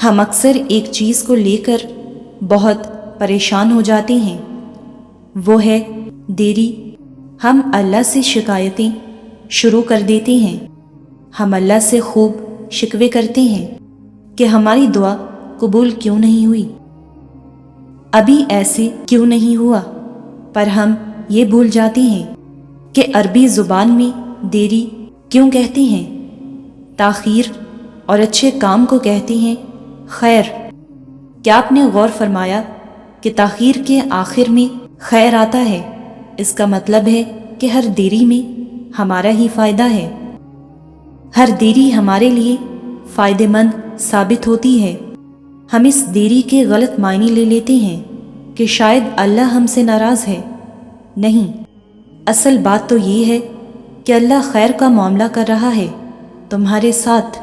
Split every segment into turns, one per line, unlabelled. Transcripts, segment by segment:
ہم اکثر ایک چیز کو لے کر بہت پریشان ہو جاتے ہیں، وہ ہے دیری۔ ہم اللہ سے شکایتیں شروع کر دیتے ہیں، ہم اللہ سے خوب شکوے کرتے ہیں کہ ہماری دعا قبول کیوں نہیں ہوئی، ابھی ایسے کیوں نہیں ہوا۔ پر ہم یہ بھول جاتے ہیں کہ عربی زبان میں دیری کیوں کہتے ہیں؟ تاخیر اور اچھے کام کو کہتے ہیں خیر۔ کیا آپ نے غور فرمایا کہ تاخیر کے آخر میں خیر آتا ہے؟ اس کا مطلب ہے کہ ہر دیری میں ہمارا ہی فائدہ ہے، ہر دیری ہمارے لیے فائدہ مند ثابت ہوتی ہے۔ ہم اس دیری کے غلط معنی لے لیتے ہیں کہ شاید اللہ ہم سے ناراض ہے۔ نہیں، اصل بات تو یہ ہے کہ اللہ خیر کا معاملہ کر رہا ہے تمہارے ساتھ،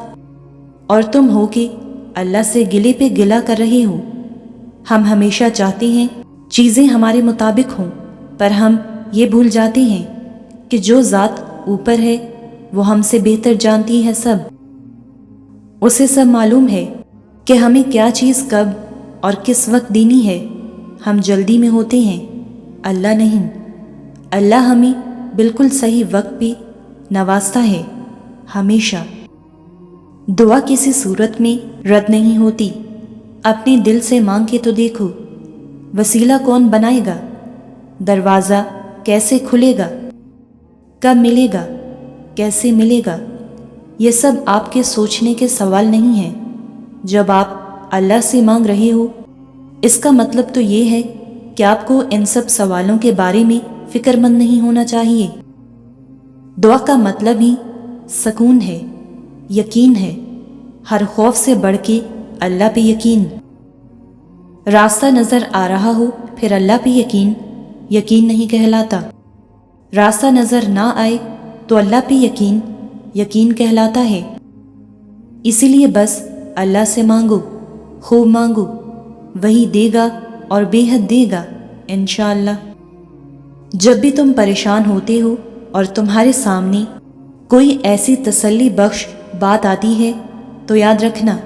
اور تم ہو کہ اللہ سے گلے پہ گلا کر رہے ہو۔ ہم ہمیشہ چاہتے ہیں چیزیں ہمارے مطابق ہوں، پر ہم یہ بھول جاتے ہیں کہ جو ذات اوپر ہے وہ ہم سے بہتر جانتی ہے سب، اسے سب معلوم ہے کہ ہمیں کیا چیز کب اور کس وقت دینی ہے۔ ہم جلدی میں ہوتے ہیں، اللہ نہیں۔ اللہ ہمیں بالکل صحیح وقت پہ نوازتا ہے ہمیشہ۔ دعا کسی صورت میں رد نہیں ہوتی۔ اپنے دل سے مانگ کے تو دیکھو، وسیلہ کون بنائے گا؟ دروازہ کیسے کھلے گا؟ کب ملے گا؟ کیسے ملے گا؟ یہ سب آپ کے سوچنے کے سوال نہیں ہیں۔ جب آپ اللہ سے مانگ رہے ہو، اس کا مطلب تو یہ ہے کہ آپ کو ان سب سوالوں کے بارے میں فکر مند نہیں ہونا چاہیے۔ دعا کا مطلب ہی سکون ہے، یقین ہے، ہر خوف سے بڑھ کے اللہ پہ یقین۔ راستہ نظر آ رہا ہو پھر اللہ پہ یقین نہیں کہلاتا۔ راستہ نظر نہ آئے تو اللہ پہ یقین کہلاتا ہے۔ اسی لیے بس اللہ سے مانگو، خوب مانگو، وہی دے گا اور بے حد دے گا انشاءاللہ۔ جب بھی تم پریشان ہوتے ہو اور تمہارے سامنے کوئی ایسی تسلی بخش بات آتی ہے تو یاد رکھنا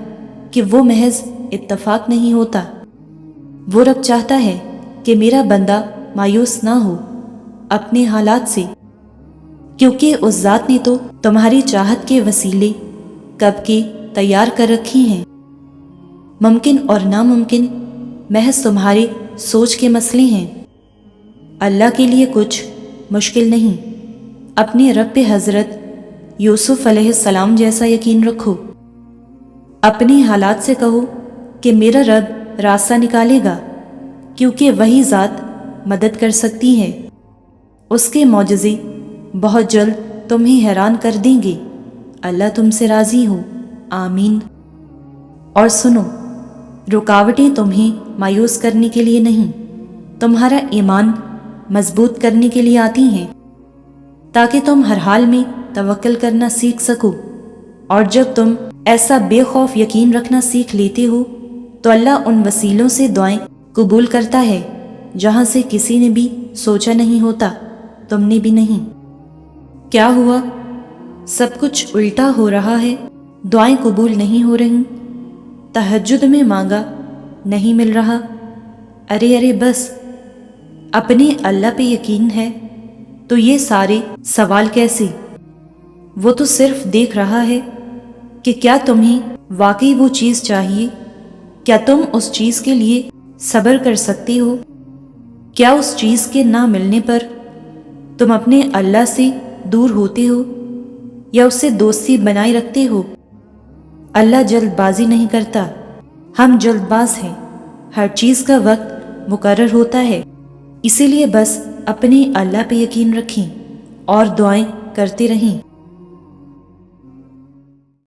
کہ وہ محض اتفاق نہیں ہوتا۔ وہ رب چاہتا ہے کہ میرا بندہ مایوس نہ ہو اپنے حالات سے، کیونکہ اس ذات نے تو تمہاری چاہت کے وسیلے کب کے تیار کر رکھے ہیں۔ ممکن اور ناممکن محض تمہارے سوچ کے مسئلے ہیں۔ اللہ کے لیے کچھ مشکل نہیں۔ اپنے رب پہ حضرت یوسف علیہ السلام جیسا یقین رکھو۔ اپنے حالات سے کہو کہ میرا رب راستہ نکالے گا، کیونکہ وہی ذات مدد کر سکتی ہے۔ اس کے معجزے بہت جلد تمہیں حیران کر دیں گے۔ اللہ تم سے راضی ہو، آمین۔ اور سنو، رکاوٹیں تمہیں مایوس کرنے کے لیے نہیں، تمہارا ایمان مضبوط کرنے کے لیے آتی ہیں، تاکہ تم ہر حال میں توکل کرنا سیکھ سکو۔ اور جب تم ایسا بے خوف یقین رکھنا سیکھ لیتے ہو تو اللہ ان وسیلوں سے دعائیں قبول کرتا ہے جہاں سے کسی نے بھی سوچا نہیں ہوتا، تم نے بھی نہیں۔ کیا ہوا؟ سب کچھ الٹا ہو رہا ہے، دعائیں قبول نہیں ہو رہی، تہجد میں مانگا نہیں مل رہا۔ ارے بس، اپنے اللہ پہ یقین ہے تو یہ سارے سوال کیسے؟ وہ تو صرف دیکھ رہا ہے کہ کیا تمہیں واقعی وہ چیز چاہیے، کیا تم اس چیز کے لیے صبر کر سکتے ہو، کیا اس چیز کے نہ ملنے پر تم اپنے اللہ سے دور ہوتے ہو یا اس سے دوستی بنائے رکھتے ہو۔ اللہ جلد بازی نہیں کرتا، ہم جلد باز ہیں۔ ہر چیز کا وقت مقرر ہوتا ہے، اسی لیے بس اپنے اللہ پہ یقین رکھیں اور دعائیں کرتے رہیں۔